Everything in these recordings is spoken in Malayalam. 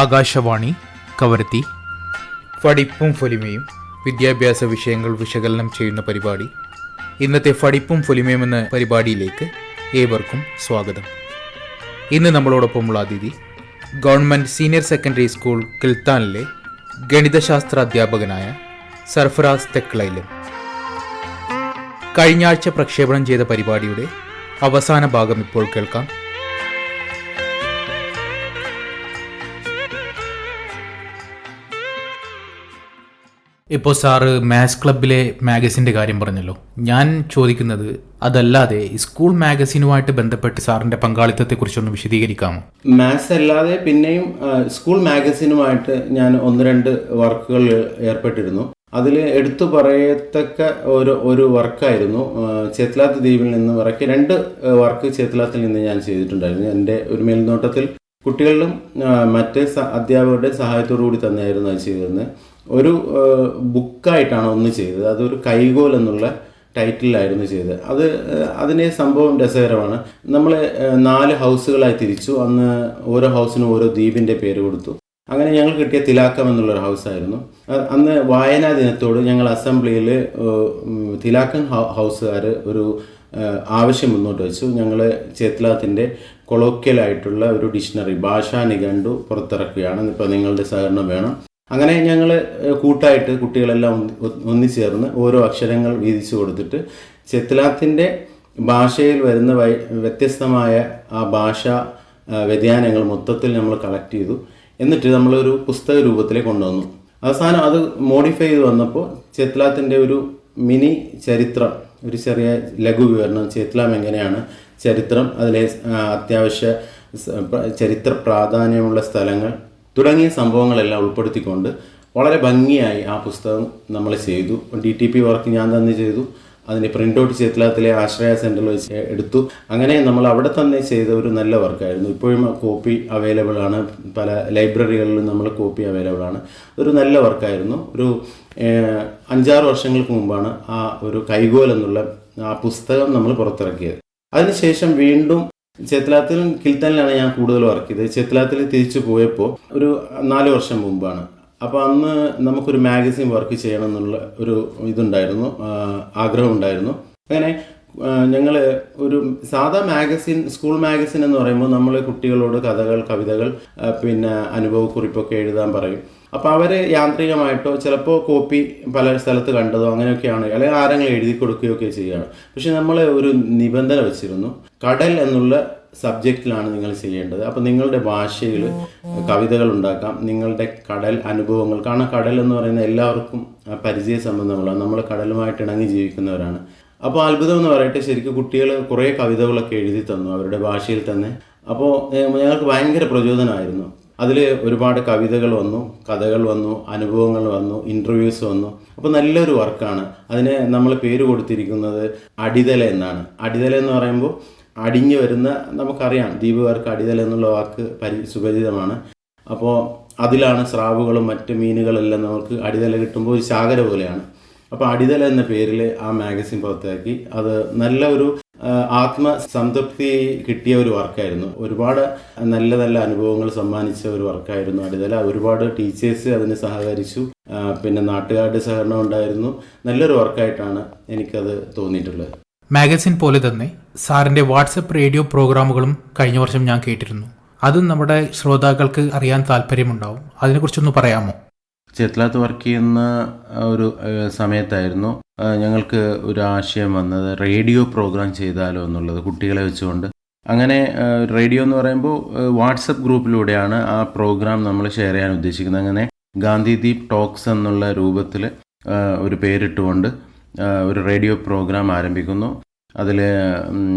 ആകാശവാണി കവരത്തി. ഫടിപ്പും ഫൊലിമയും വിദ്യാഭ്യാസ വിഷയങ്ങൾ വിശകലനം ചെയ്യുന്ന പരിപാടി. ഇന്നത്തെ ഫടിപ്പും ഫൊലിമയും എന്ന പരിപാടിയിലേക്ക് ഏവർക്കും സ്വാഗതം. ഇന്ന് നമ്മളോടൊപ്പമുള്ള അതിഥി ഗവൺമെൻറ് സീനിയർ സെക്കൻഡറി സ്കൂൾ കിൽത്താനിലെ ഗണിതശാസ്ത്ര അധ്യാപകനായ സർഫറാസ് തെക്ലയിലും. കഴിഞ്ഞ ആഴ്ച പ്രക്ഷേപണം ചെയ്ത പരിപാടിയുടെ അവസാന ഭാഗം ഇപ്പോൾ കേൾക്കാം. ഇപ്പോൾ സാറ് മാത്സ് ക്ലബിലെ മാഗസിൻ്റെ കാര്യം പറഞ്ഞല്ലോ. ഞാൻ ചോദിക്കുന്നത് അതല്ലാതെ സ്കൂൾ മാഗസിനുമായിട്ട് ബന്ധപ്പെട്ട് സാറിൻ്റെ പങ്കാളിത്തത്തെക്കുറിച്ചൊന്ന് വിശദീകരിക്കാമോ? മാത്സ് അല്ലാതെ പിന്നെയും സ്കൂൾ മാഗസിനുമായിട്ട് ഞാൻ 1-2 വർക്കുകളിൽ ഏർപ്പെട്ടിരുന്നു. അതിൽ എടുത്തു പറയത്തക്ക ഒരു വർക്കായിരുന്നു ചേത്ലാത്ത് ദ്വീപിൽ നിന്ന് ഇറക്കിയ 2 വർക്ക് ചേത്ലാത്തിൽ നിന്ന് ഞാൻ ചെയ്തിട്ടുണ്ടായിരുന്നു. എൻ്റെ ഒരു മേൽനോട്ടത്തിൽ കുട്ടികളിലും മറ്റ് അധ്യാപകരുടെ സഹായത്തോടു കൂടി തന്നെയായിരുന്നു അത് ചെയ്തിരുന്നത്. ഒരു ബുക്കായിട്ടാണ് ഒന്ന് ചെയ്തത്. അതൊരു കൈകോൽ എന്നുള്ള ടൈറ്റിലായിരുന്നു ചെയ്തത്. അതിനെ സംഭവം രസകരമാണ്. നമ്മൾ 4 ഹൗസുകളായി തിരിച്ചു. അന്ന് ഓരോ ഹൗസിനും ഓരോ ദ്വീപിൻ്റെ പേര് കൊടുത്തു. അങ്ങനെ ഞങ്ങൾ കിട്ടിയ തിലാക്കം എന്നുള്ളൊരു ഹൗസായിരുന്നു. അന്ന് വായനാ ദിനത്തോട് ഞങ്ങൾ അസംബ്ലിയിൽ തിലാക്കം ഹൗസുകാർ ഒരു ആവശ്യം മുന്നോട്ട് വെച്ചു. ഞങ്ങൾ ചേത്ലാത്തിൻ്റെ കൊളോക്കിയലായിട്ടുള്ള ഒരു ഡിക്ഷണറി ഭാഷാ നിഘണ്ടു പുറത്തിറക്കുകയാണ്, ഇപ്പോൾ നിങ്ങളുടെ സഹകരണം വേണം. അങ്ങനെ ഞങ്ങൾ കൂട്ടായിട്ട് കുട്ടികളെല്ലാം ഒന്നിച്ചേർന്ന് ഓരോ അക്ഷരങ്ങൾ വീതിച്ചു കൊടുത്തിട്ട് ചേത്ലാത്തിൻ്റെ ഭാഷയിൽ വരുന്ന വ്യത്യസ്തമായ ആ ഭാഷാ വ്യതിയാനങ്ങൾ മൊത്തത്തിൽ നമ്മൾ കളക്ട് ചെയ്തു. എന്നിട്ട് നമ്മളൊരു പുസ്തക രൂപത്തിലേക്ക് കൊണ്ടുവന്നു. അവസാനം അത് മോഡിഫൈ ചെയ്ത് വന്നപ്പോൾ ചേത്ലാത്തിൻ്റെ ഒരു മിനി ചരിത്രം, ഒരു ചെറിയ ലഘു വിവരണം, ചേത്ലാം എങ്ങനെയാണ് ചരിത്രം, അതിലെ അത്യാവശ്യ ചരിത്ര പ്രാധാന്യമുള്ള സ്ഥലങ്ങൾ തുടങ്ങിയ സംഭവങ്ങളെല്ലാം ഉൾപ്പെടുത്തിക്കൊണ്ട് വളരെ ഭംഗിയായി ആ പുസ്തകം നമ്മൾ ചെയ്തു. DTP വർക്ക് ഞാൻ തന്നെ ചെയ്തു. അതിൻ്റെ പ്രിൻ്റ് ഔട്ട് ചേത്ലാത്തിലെ ആശ്രയ സെൻറ്ററിൽ വെച്ച് എടുത്തു. അങ്ങനെ നമ്മൾ അവിടെ തന്നെ ചെയ്ത ഒരു നല്ല വർക്കായിരുന്നു. ഇപ്പോഴും കോപ്പി അവൈലബിൾ ആണ്, പല ലൈബ്രറികളിലും നമ്മൾ കോപ്പി അവൈലബിൾ ആണ്. ഒരു നല്ല വർക്കായിരുന്നു. ഒരു 5-6 വർഷങ്ങൾക്ക് മുമ്പാണ് ആ ഒരു കൈകോൽ എന്നുള്ള ആ പുസ്തകം നമ്മൾ പുറത്തിറക്കിയത്. അതിനുശേഷം വീണ്ടും ചേത്ലാത്തിലും കിൽത്താനിലാണ് ഞാൻ കൂടുതൽ വർക്ക് ചെയ്തത്. ചേത്ലാത്തിൽ തിരിച്ചു പോയപ്പോൾ ഒരു 4 വർഷം മുമ്പാണ്. അപ്പോൾ അന്ന് നമുക്കൊരു മാഗസിൻ വർക്ക് ചെയ്യണം എന്നുള്ള ഒരു ഇതുണ്ടായിരുന്നു, ആഗ്രഹം ഉണ്ടായിരുന്നു. അങ്ങനെ ഞങ്ങൾ ഒരു സാധാ മാഗസിൻ, സ്കൂൾ മാഗസിൻ എന്ന് പറയുമ്പോൾ നമ്മൾ കുട്ടികളോട് കഥകൾ, കവിതകൾ, പിന്നെ അനുഭവക്കുറിപ്പൊക്കെ എഴുതാൻ പറയും. അപ്പോൾ അവർ യാന്ത്രികമായിട്ടോ ചിലപ്പോൾ കോപ്പി പല സ്ഥലത്ത് കണ്ടതോ അങ്ങനെയൊക്കെയാണ്, അല്ലെങ്കിൽ ആരെങ്കിലും എഴുതി കൊടുക്കുകയൊക്കെ ചെയ്യുകയാണ്. പക്ഷെ നമ്മൾ ഒരു നിബന്ധന വെച്ചിരുന്നു, കടൽ എന്നുള്ള സബ്ജക്റ്റിലാണ് നിങ്ങൾ ചെയ്യേണ്ടത്. അപ്പോൾ നിങ്ങളുടെ ഭാഷയിൽ കവിതകൾ ഉണ്ടാക്കാം, നിങ്ങളുടെ കടൽ അനുഭവങ്ങൾ. കാരണം കടൽ എന്ന് പറയുന്നത് എല്ലാവർക്കും പരിചയ സംബന്ധമുള്ളതാണ്, നമ്മൾ കടലുമായിട്ട് ഇണങ്ങി ജീവിക്കുന്നവരാണ്. അപ്പോൾ അത്ഭുതം എന്ന് പറയട്ടെ, ശരിക്കും കുട്ടികൾ കുറേ കവിതകളൊക്കെ എഴുതി തന്നു അവരുടെ ഭാഷയിൽ തന്നെ. അപ്പോൾ ഞങ്ങൾക്ക് ഭയങ്കര പ്രചോദനമായിരുന്നു. അതിൽ ഒരുപാട് കവിതകൾ വന്നു, കഥകൾ വന്നു, അനുഭവങ്ങൾ വന്നു, ഇൻ്റർവ്യൂസ് വന്നു. അപ്പോൾ നല്ലൊരു വർക്കാണ്. അതിന് നമ്മൾ പേര് കൊടുത്തിരിക്കുന്നത് അടിതല എന്നാണ്. അടിതല എന്ന് പറയുമ്പോൾ അടിഞ്ഞു വരുന്ന, നമുക്കറിയാം ദ്വീപുകാർക്ക് അടിതല എന്നുള്ള വാക്ക് സുപരിചിതമാണ്. അപ്പോൾ അതിലാണ് സ്രാവുകളും മറ്റ് മീനുകളെല്ലാം നമുക്ക് അടിതല കിട്ടുമ്പോൾ ഒരു ശാഖര പോലെയാണ്. അപ്പോൾ അടിതല എന്ന പേരിൽ ആ മാഗസിൻ പുറത്താക്കി. അത് നല്ല ഒരു ആത്മസംതൃപ്തി കിട്ടിയ ഒരു വർക്കായിരുന്നു. ഒരുപാട് നല്ല നല്ല അനുഭവങ്ങൾ സമ്മാനിച്ച ഒരു വർക്കായിരുന്നു അടിതല. ഒരുപാട് ടീച്ചേഴ്സ് അതിന് സഹകരിച്ചു, പിന്നെ നാട്ടുകാരുടെ സഹകരണം ഉണ്ടായിരുന്നു. നല്ലൊരു വർക്കായിട്ടാണ് എനിക്കത് തോന്നിയിട്ടുള്ളത്. മാഗസിൻ പോലെ തന്നെ സാറിൻ്റെ വാട്സപ്പ് റേഡിയോ പ്രോഗ്രാമുകളും കഴിഞ്ഞ വർഷം ഞാൻ കേട്ടിരുന്നു. അതും നമ്മുടെ ശ്രോതാക്കൾക്ക് അറിയാൻ താല്പര്യമുണ്ടാവും. അതിനെക്കുറിച്ചൊന്ന് പറയാമോ? ചേത്ലാത്ത് വർക്ക് ചെയ്യുന്ന ഒരു സമയത്തായിരുന്നു ഞങ്ങൾക്ക് ഒരു ആശയം വന്നത്, റേഡിയോ പ്രോഗ്രാം ചെയ്താലോ എന്നുള്ളത്, കുട്ടികളെ വെച്ചുകൊണ്ട്. അങ്ങനെ റേഡിയോ എന്ന് പറയുമ്പോൾ വാട്സപ്പ് ഗ്രൂപ്പിലൂടെയാണ് ആ പ്രോഗ്രാം നമ്മൾ ഷെയർ ചെയ്യാൻ ഉദ്ദേശിക്കുന്നത്. അങ്ങനെ ഗാന്ധിദ്വീപ് ടോക്സ് എന്നുള്ള രൂപത്തിൽ ഒരു പേരിട്ടുകൊണ്ട് ഒരു റേഡിയോ പ്രോഗ്രാം ആരംഭിക്കുന്നു. അതിൽ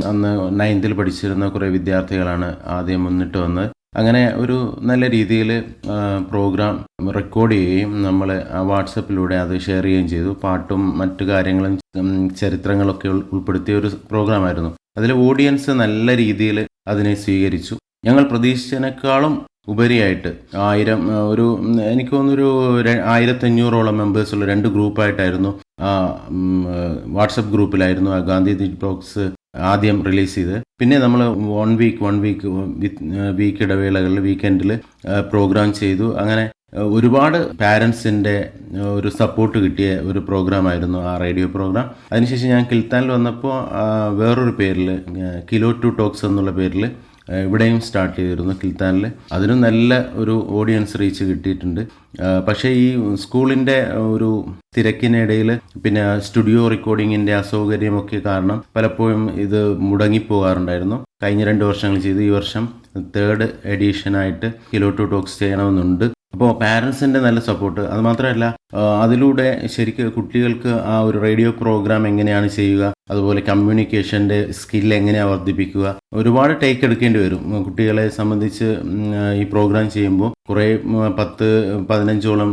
അന്ന് 9th പഠിച്ചിരുന്ന കുറേ വിദ്യാർത്ഥികളാണ് ആദ്യം മുന്നിട്ട് വന്നത്. അങ്ങനെ ഒരു നല്ല രീതിയിൽ പ്രോഗ്രാം റെക്കോർഡ് ചെയ്യുകയും നമ്മൾ വാട്സപ്പിലൂടെ അത് ഷെയർ ചെയ്യുകയും ചെയ്തു. പാട്ടും മറ്റു കാര്യങ്ങളും ചരിത്രങ്ങളൊക്കെ ഉൾപ്പെടുത്തിയ ഒരു പ്രോഗ്രാമായിരുന്നു. അതിൽ ഓഡിയൻസ് നല്ല രീതിയിൽ അതിനെ സ്വീകരിച്ചു. ഞങ്ങൾ പ്രതീക്ഷിച്ചതിനേക്കാളും ഉപരിയായിട്ട് 1000 എനിക്ക് തോന്നുന്നൊരു 1500ഓളം മെമ്പേഴ്സുള്ള 2 ഗ്രൂപ്പായിട്ടായിരുന്നു. വാട്സപ്പ് ഗ്രൂപ്പിലായിരുന്നു ആ ഗാന്ധിദ്വീപ് ടോക്സ് ആദ്യം റിലീസ് ചെയ്ത്. പിന്നെ നമ്മൾ വൺ വീക്ക് വീക്ക് ഇടവേളകളിൽ വീക്കെൻഡിൽ പ്രോഗ്രാം ചെയ്തു. അങ്ങനെ ഒരുപാട് പാരൻസിൻ്റെ ഒരു സപ്പോർട്ട് കിട്ടിയ ഒരു പ്രോഗ്രാമായിരുന്നു ആ റേഡിയോ പ്രോഗ്രാം. അതിനുശേഷം ഞാൻ കിൽത്താനിൽ വന്നപ്പോൾ വേറൊരു പേരിൽ കിലോ ടു ടോക്സ് എന്നുള്ള പേരിൽ ഇവിടെയും സ്റ്റാർട്ട് ചെയ്തിരുന്നു കിൽത്താനിൽ. അതിനും നല്ല ഒരു ഓഡിയൻസ് റീച്ച് കിട്ടിയിട്ടുണ്ട്. പക്ഷേ ഈ സ്കൂളിൻ്റെ ഒരു തിരക്കിനിടയിൽ പിന്നെ സ്റ്റുഡിയോ റെക്കോർഡിങ്ങിൻ്റെ അസൗകര്യമൊക്കെ കാരണം പലപ്പോഴും ഇത് മുടങ്ങിപ്പോകാറുണ്ടായിരുന്നു. കഴിഞ്ഞ 2 വർഷങ്ങൾ ചെയ്ത് ഈ വർഷം 3rd എഡീഷനായിട്ട് കിലോ ടു ടോക്സ് ചെയ്യണമെന്നുണ്ട്. അപ്പോൾ പാരൻസിൻ്റെ നല്ല സപ്പോർട്ട്, അതുമാത്രമല്ല അതിലൂടെ ശരിക്കും കുട്ടികൾക്ക് ആ ഒരു റേഡിയോ പ്രോഗ്രാം എങ്ങനെയാണ് ചെയ്യുക, അതുപോലെ കമ്മ്യൂണിക്കേഷൻ്റെ സ്കില്ല് എങ്ങനെയാണ് വർദ്ധിപ്പിക്കുക, ഒരുപാട് ടേക്ക് എടുക്കേണ്ടി വരും. കുട്ടികളെ സംബന്ധിച്ച് ഈ പ്രോഗ്രാം ചെയ്യുമ്പോൾ കുറേ 10-15ഓളം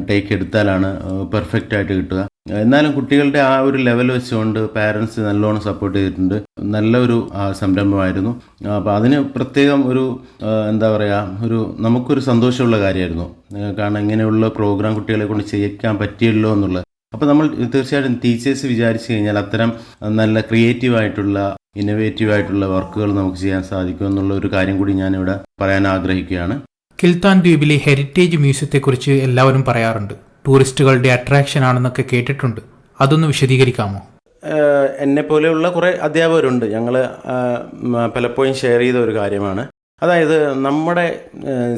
ടേക്ക് എടുത്താലാണ് പെർഫെക്റ്റ് ആയിട്ട് കിട്ടുക. എന്നാലും കുട്ടികളുടെ ആ ഒരു ലെവൽ വെച്ചുകൊണ്ട് പാരൻസ് നല്ലോണം സപ്പോർട്ട് ചെയ്തിട്ടുണ്ട്. നല്ലൊരു സംരംഭമായിരുന്നു. അപ്പോൾ അതിന് പ്രത്യേകം ഒരു എന്താ പറയുക, നമുക്കൊരു സന്തോഷമുള്ള കാര്യമായിരുന്നു. കാരണം ഇങ്ങനെയുള്ള പ്രോഗ്രാം കുട്ടികളെ കൊണ്ട് ചെയ്യിക്കാൻ പറ്റിയല്ലോ എന്നുള്ളത്. അപ്പോൾ നമ്മൾ തീർച്ചയായിട്ടും ടീച്ചേഴ്സ് വിചാരിച്ചു കഴിഞ്ഞാൽ അത്തരം നല്ല ക്രിയേറ്റീവായിട്ടുള്ള ഇന്നോവേറ്റീവായിട്ടുള്ള വർക്കുകൾ നമുക്ക് ചെയ്യാൻ സാധിക്കും എന്നുള്ള ഒരു കാര്യം കൂടി ഞാനിവിടെ പറയാൻ ആഗ്രഹിക്കുകയാണ്. കിൽത്താൻ ദ്വീപിലെ ഹെറിറ്റേജ് മ്യൂസിയത്തെക്കുറിച്ച് എല്ലാവരും പറയാറുണ്ട്. ടൂറിസ്റ്റുകളുടെ അട്രാക്ഷൻ ആണെന്നൊക്കെ കേട്ടിട്ടുണ്ട്. അതൊന്ന് വിശദീകരിക്കാമോ? എന്നെ പോലെയുള്ള കുറേ അധ്യാപകരുണ്ട്. ഞങ്ങൾ പലപ്പോഴും ഷെയർ ചെയ്ത ഒരു കാര്യമാണ്. അതായത് നമ്മുടെ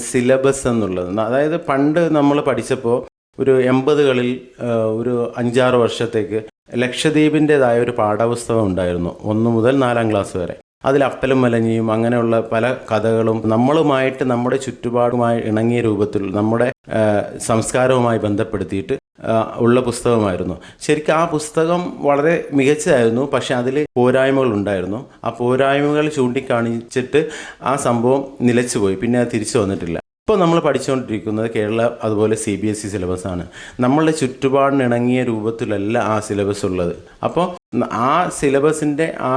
സിലബസ് എന്നുള്ളത്, അതായത് പണ്ട് നമ്മൾ പഠിച്ചപ്പോൾ ഒരു 80കളിൽ ഒരു 5-6 വർഷത്തേക്ക് ലക്ഷദ്വീപിൻ്റെതായ ഒരു പാഠപുസ്തകം ഉണ്ടായിരുന്നു, 1 മുതൽ 4ാം ക്ലാസ് വരെ. അതിൽ അപ്പലും മലഞ്ഞിയും അങ്ങനെയുള്ള പല കഥകളും നമ്മളുമായിട്ട് നമ്മുടെ ചുറ്റുപാടുമായി ഇണങ്ങിയ രൂപത്തിൽ നമ്മുടെ സംസ്കാരവുമായി ബന്ധപ്പെടുത്തിയിട്ട് ഉള്ള പുസ്തകമായിരുന്നു. ശരിക്കും ആ പുസ്തകം വളരെ മികച്ചതായിരുന്നു. പക്ഷെ അതിൽ പോരായ്മകൾ ഉണ്ടായിരുന്നു. ആ പോരായ്മകൾ ചൂണ്ടിക്കാണിച്ചിട്ട് ആ സംഭവം നിലച്ചുപോയി. പിന്നെ അത് തിരിച്ചു വന്നിട്ടില്ല. ഇപ്പോൾ നമ്മൾ പഠിച്ചുകൊണ്ടിരിക്കുന്നത് കേരള അതുപോലെ CBSE സിലബസാണ്. നമ്മളുടെ ചുറ്റുപാടിന് ഇണങ്ങിയ രൂപത്തിലല്ല ആ സിലബസ് ഉള്ളത്. അപ്പോൾ ആ സിലബസിൻ്റെ ആ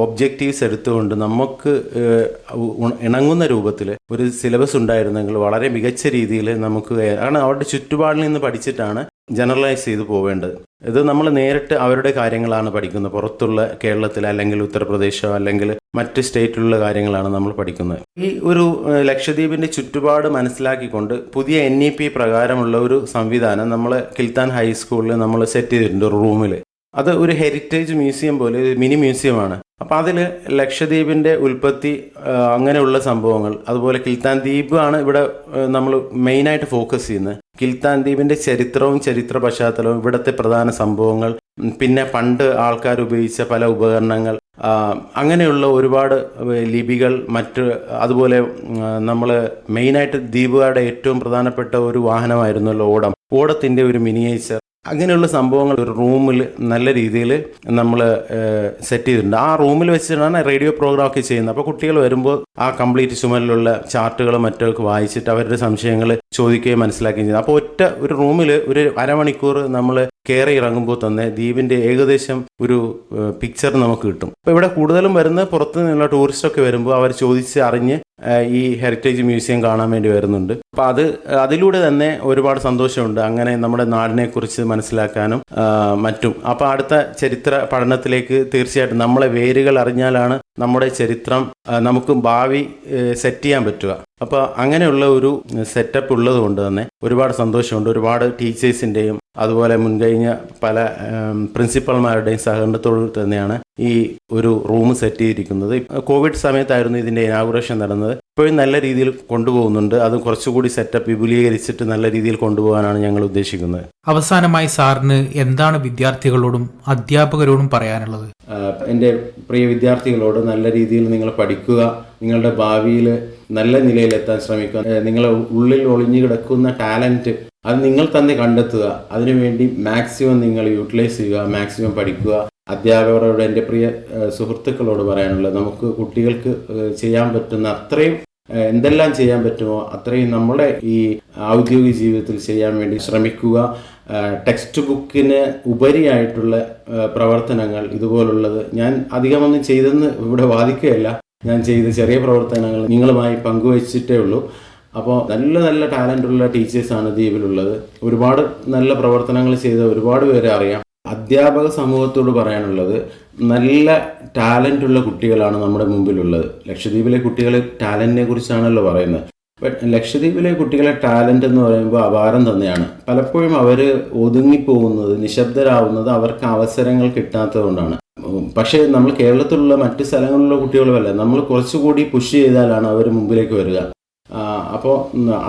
ഒബ്ജക്റ്റീവ്സ് എടുത്തുകൊണ്ട് നമുക്ക് ഇണങ്ങുന്ന രൂപത്തിൽ ഒരു സിലബസ് ഉണ്ടായിരുന്നെങ്കിൽ വളരെ മികച്ച രീതിയിൽ നമുക്ക്, കാരണം അവരുടെ ചുറ്റുപാടിൽ നിന്ന് പഠിച്ചിട്ടാണ് ജനറലൈസ് ചെയ്ത് പോവേണ്ടത്. ഇത് നമ്മൾ നേരിട്ട് അവരുടെ കാര്യങ്ങളാണ് പഠിക്കുന്നത്. പുറത്തുള്ള കേരളത്തിൽ അല്ലെങ്കിൽ ഉത്തർപ്രദേശോ അല്ലെങ്കിൽ മറ്റ് സ്റ്റേറ്റിലുള്ള കാര്യങ്ങളാണ് നമ്മൾ പഠിക്കുന്നത്. ഈ ഒരു ലക്ഷദ്വീപിൻ്റെ ചുറ്റുപാട് മനസ്സിലാക്കിക്കൊണ്ട് പുതിയ NEP പ്രകാരമുള്ള ഒരു സംവിധാനം നമ്മൾ കിൽത്താൻ ഹൈസ്കൂളിൽ നമ്മൾ സെറ്റ് ചെയ്തിട്ടുണ്ട് ഒരു റൂമിൽ. അത് ഒരു ഹെറിറ്റേജ് മ്യൂസിയം പോലെ മിനി മ്യൂസിയമാണ്. അപ്പോൾ അതിൽ ലക്ഷദ്വീപിൻ്റെ ഉൽപ്പത്തി, അങ്ങനെയുള്ള സംഭവങ്ങൾ, അതുപോലെ കിൽത്താൻ ദ്വീപ് ആണ് ഇവിടെ നമ്മൾ മെയിനായിട്ട് ഫോക്കസ് ചെയ്യുന്നത്. കിൽത്താൻ ദ്വീപിൻ്റെ ചരിത്രവും ചരിത്ര പശ്ചാത്തലവും, ഇവിടുത്തെ പ്രധാന സംഭവങ്ങൾ, പിന്നെ പണ്ട് ആൾക്കാർ ഉപയോഗിച്ച പല ഉപകരണങ്ങൾ, അങ്ങനെയുള്ള ഒരുപാട് ലിപികൾ, അതുപോലെ നമ്മൾ മെയിനായിട്ട് ദ്വീപുകാരുടെ ഏറ്റവും പ്രധാനപ്പെട്ട ഒരു വാഹനമായിരുന്നല്ലോ ഓടത്തിൻ്റെ ഒരു മിനിയേച്ചർ, അങ്ങനെയുള്ള സംഭവങ്ങൾ ഒരു റൂമിൽ നല്ല രീതിയിൽ നമ്മൾ സെറ്റ് ചെയ്തിട്ടുണ്ട്. ആ റൂമിൽ വെച്ചിട്ടാണ് റേഡിയോ പ്രോഗ്രാം ഒക്കെ ചെയ്യുന്നത്. അപ്പോൾ കുട്ടികൾ വരുമ്പോൾ ആ കംപ്ലീറ്റ് ചുമലിലുള്ള ചാർട്ടുകളും മറ്റൊക്കെ വായിച്ചിട്ട് അവരുടെ സംശയങ്ങൾ ചോദിക്കുകയും മനസ്സിലാക്കുകയും ചെയ്യുന്നത്. അപ്പോൾ ഒരു റൂമിൽ ഒരു അരമണിക്കൂർ നമ്മൾ കയറി ഇറങ്ങുമ്പോൾ തന്നെ ദ്വീപിൻ്റെ ഏകദേശം ഒരു പിക്ചർ നമുക്ക് കിട്ടും. അപ്പോൾ ഇവിടെ കൂടുതലും വരുന്ന പുറത്തു നിന്നുള്ള ടൂറിസ്റ്റൊക്കെ വരുമ്പോൾ അവർ ചോദിച്ച് അറിഞ്ഞ് ഈ ഹെറിറ്റേജ് മ്യൂസിയം കാണാൻ വേണ്ടി വരുന്നുണ്ട്. അപ്പോൾ അതിലൂടെ തന്നെ ഒരുപാട് സന്തോഷമുണ്ട്. അങ്ങനെ നമ്മുടെ നാടിനെക്കുറിച്ച് മനസ്സിലാക്കാനും മറ്റും. അപ്പോൾ അടുത്ത ചരിത്ര പഠനത്തിലേക്ക് തീർച്ചയായിട്ടും നമ്മളെ വേരുകൾ അറിഞ്ഞാലാണ് നമ്മുടെ ചരിത്രം നമുക്ക് ഭാവി സെറ്റ് ചെയ്യാൻ പറ്റുക. അപ്പോൾ അങ്ങനെയുള്ള ഒരു സെറ്റപ്പ് ഉള്ളത് കൊണ്ട് തന്നെ ഒരുപാട് സന്തോഷമുണ്ട്. ഒരുപാട് ടീച്ചേഴ്സിൻ്റെയും അതുപോലെ മുൻകഴിഞ്ഞ പല പ്രിൻസിപ്പൽമാരുടെയും സഹകരണത്തോട് തന്നെയാണ് ഈ ഒരു റൂം സെറ്റ് ചെയ്തിരിക്കുന്നത്. കോവിഡ് സമയത്തായിരുന്നു ഇതിൻ്റെ ഇനാഗുറേഷൻ നടന്നത്. ഇപ്പോഴും നല്ല രീതിയിൽ കൊണ്ടുപോകുന്നുണ്ട്. അത് കുറച്ചുകൂടി സെറ്റപ്പ് വിപുലീകരിച്ചിട്ട് നല്ല രീതിയിൽ കൊണ്ടുപോകാനാണ് ഞങ്ങൾ ഉദ്ദേശിക്കുന്നത്. അവസാനമായി സാറിന് എന്താണ് വിദ്യാർത്ഥികളോടും അധ്യാപകരോടും പറയാനുള്ളത്? എൻ്റെ പ്രിയ വിദ്യാർത്ഥികളോട് നല്ല രീതിയിൽ നിങ്ങൾ പഠിക്കുക, നിങ്ങളുടെ ഭാവിയിൽ നല്ല നിലയിലെത്താൻ ശ്രമിക്കുക. നിങ്ങളുടെ ഉള്ളിൽ ഒളിഞ്ഞു കിടക്കുന്ന ടാലൻറ്റ് അത് നിങ്ങൾ തന്നെ കണ്ടെത്തുക. അതിനുവേണ്ടി മാക്സിമം നിങ്ങൾ യൂട്ടിലൈസ് ചെയ്യുക, മാക്സിമം പഠിക്കുക. അധ്യാപകരോട്, എൻ്റെ പ്രിയ സുഹൃത്തുക്കളോട് പറയാനുള്ളത്, നമുക്ക് കുട്ടികൾക്ക് ചെയ്യാൻ പറ്റുന്ന അത്രയും എന്തെല്ലാം ചെയ്യാൻ പറ്റുമോ അത്രയും നമ്മുടെ ഈ ഔദ്യോഗിക ജീവിതത്തിൽ ചെയ്യാൻ വേണ്ടി ശ്രമിക്കുക. ടെക്സ്റ്റ് ബുക്കിന് ഉപരിയായിട്ടുള്ള പ്രവർത്തനങ്ങൾ ഇതുപോലുള്ളത് ഞാൻ അധികമൊന്നും ചെയ്തെന്ന് ഇവിടെ വാദിക്കുകയല്ല. ഞാൻ ചെയ്ത ചെറിയ പ്രവർത്തനങ്ങൾ നിങ്ങളുമായി പങ്കുവച്ചിട്ടേ ഉള്ളൂ. അപ്പോൾ നല്ല നല്ല ടാലൻ്റുള്ള ടീച്ചേഴ്സാണ് ദ്വീപിലുള്ളത്. ഒരുപാട് നല്ല പ്രവർത്തനങ്ങൾ ചെയ്ത ഒരുപാട് പേരെ അറിയാം. അധ്യാപക സമൂഹത്തോട് പറയാനുള്ളത്, നല്ല ടാലൻ്റ് ഉള്ള കുട്ടികളാണ് നമ്മുടെ മുമ്പിലുള്ളത്. ലക്ഷദ്വീപിലെ കുട്ടികളെ ടാലൻറ്റിനെ കുറിച്ചാണല്ലോ പറയുന്നത്. ബട്ട് ലക്ഷദ്വീപിലെ കുട്ടികളെ ടാലൻ്റ് എന്ന് പറയുമ്പോൾ അപാരം തന്നെയാണ്. പലപ്പോഴും അവർ ഒതുങ്ങിപ്പോകുന്നത്, നിശബ്ദരാകുന്നത് അവർക്ക് അവസരങ്ങൾ കിട്ടാത്തത് കൊണ്ടാണ്. പക്ഷേ നമ്മൾ കേരളത്തിലുള്ള മറ്റ് സ്ഥലങ്ങളിലുള്ള കുട്ടികളുമല്ല, നമ്മൾ കുറച്ചുകൂടി പുഷ് ചെയ്താലാണ് അവർ മുമ്പിലേക്ക് വരിക. അപ്പോൾ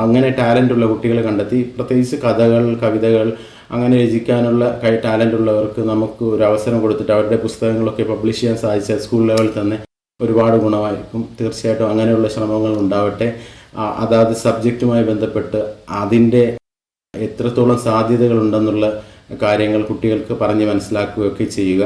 അങ്ങനെ ടാലൻ്റ് ഉള്ള കുട്ടികളെ കണ്ടെത്തി, പ്രത്യേകിച്ച് കഥകൾ, കവിതകൾ അങ്ങനെ രചിക്കാനുള്ള ടാലൻ്റ് ഉള്ളവർക്ക് നമുക്ക് ഒരു അവസരം കൊടുത്തിട്ട് അവരുടെ പുസ്തകങ്ങളൊക്കെ പബ്ലിഷ് ചെയ്യാൻ സാധിച്ചാൽ സ്കൂൾ ലെവലിൽ തന്നെ ഒരുപാട് ഗുണമായിരിക്കും. തീർച്ചയായിട്ടും അങ്ങനെയുള്ള ശ്രമങ്ങൾ ഉണ്ടാവട്ടെ. അതാത് സബ്ജക്റ്റുമായി ബന്ധപ്പെട്ട് അതിൻ്റെ എത്രത്തോളം സാധ്യതകൾ ഉണ്ടെന്നുള്ള കാര്യങ്ങൾ കുട്ടികൾക്ക് പറഞ്ഞ് മനസ്സിലാക്കുകയൊക്കെ ചെയ്യുക.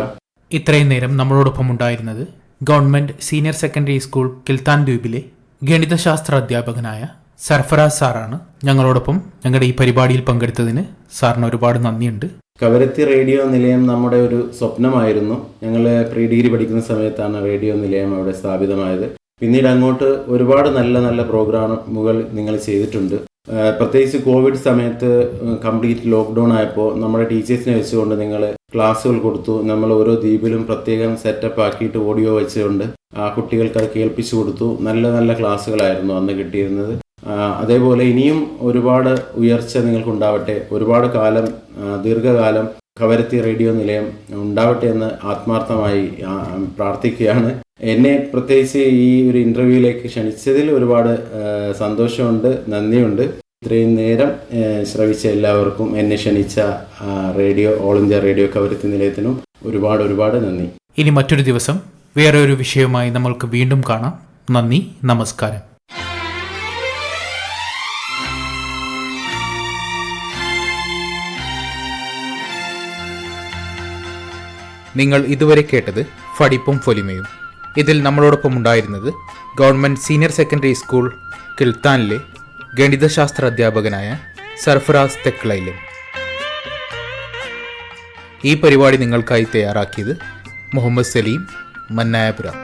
ഇത്രയും നേരം നമ്മളോടൊപ്പം ഉണ്ടായിരുന്നത് government senior secondary school Kiltan ദ്വീപിലെ ഗണിതശാസ്ത്ര അധ്യാപകനായ സർഫറാസ് സാറാണ്. ഞങ്ങളോടൊപ്പം ഞങ്ങളുടെ ഈ പരിപാടിയിൽ പങ്കെടുത്തതിന് സാറിന് ഒരുപാട് നന്ദിയുണ്ട്. കവരത്തി റേഡിയോ നിലയം നമ്മുടെ ഒരു സ്വപ്നമായിരുന്നു. ഞങ്ങൾ പ്രീ ഡിഗ്രി പഠിക്കുന്ന സമയത്താണ് റേഡിയോ നിലയം അവിടെ സ്ഥാപിതമായത്. പിന്നീട് അങ്ങോട്ട് ഒരുപാട് നല്ല നല്ല പ്രോഗ്രാമുകൾ നിങ്ങൾ ചെയ്തിട്ടുണ്ട്. പ്രത്യേകിച്ച് കോവിഡ് സമയത്ത് കംപ്ലീറ്റ് ലോക്ക്ഡൗൺ ആയപ്പോൾ നമ്മുടെ ടീച്ചേഴ്സിനെ വെച്ചുകൊണ്ട് നിങ്ങൾ ക്ലാസ്സുകൾ കൊടുത്തു. നമ്മൾ ഓരോ ദ്വീപിലും പ്രത്യേകം സെറ്റപ്പ് ആക്കിയിട്ട് ഓഡിയോ വെച്ചുകൊണ്ട് കുട്ടികൾക്ക് അത് കേൾപ്പിച്ചു കൊടുത്തു. നല്ല നല്ല ക്ലാസ്സുകളായിരുന്നു അന്ന് കിട്ടിയിരുന്നത്. അതേപോലെ ഇനിയും ഒരുപാട് ഉയർച്ച നിങ്ങൾക്കുണ്ടാവട്ടെ. ഒരുപാട് കാലം, ദീർഘകാലം കവരത്തി റേഡിയോ നിലയം ഉണ്ടാവട്ടെ എന്ന് ആത്മാർത്ഥമായി പ്രാർത്ഥിക്കുകയാണ്. എന്നെ പ്രത്യേകിച്ച് ഈ ഒരു ഇൻ്റർവ്യൂവിലേക്ക് ക്ഷണിച്ചതിൽ ഒരുപാട് സന്തോഷമുണ്ട്, നന്ദിയുണ്ട്. ഇത്രയും നേരം ശ്രവിച്ച എല്ലാവർക്കും, എന്നെ ക്ഷണിച്ച radio all India radio Kavaratti നിലയത്തിനും ഒരുപാട് നന്ദി. ഇനി മറ്റൊരു ദിവസം വേറെ ഒരു വിഷയവുമായി നമ്മൾക്ക് വീണ്ടും കാണാം. നന്ദി, നമസ്കാരം. നിങ്ങൾ ഇതുവരെ കേട്ടത് ഫടിപ്പും ഫൊലിമയും. ഇതിൽ നമ്മളോടൊപ്പം ഉണ്ടായിരുന്നത് ഗവൺമെൻറ് സീനിയർ സെക്കൻഡറി സ്കൂൾ കിൽത്താനിലെ ഗണിതശാസ്ത്ര അധ്യാപകനായ സർഫറാസ് തെക്ലയിലും. ഈ പരിപാടി നിങ്ങൾക്കായി തയ്യാറാക്കിയത് മുഹമ്മദ് സലീം, മന്നായപുരം.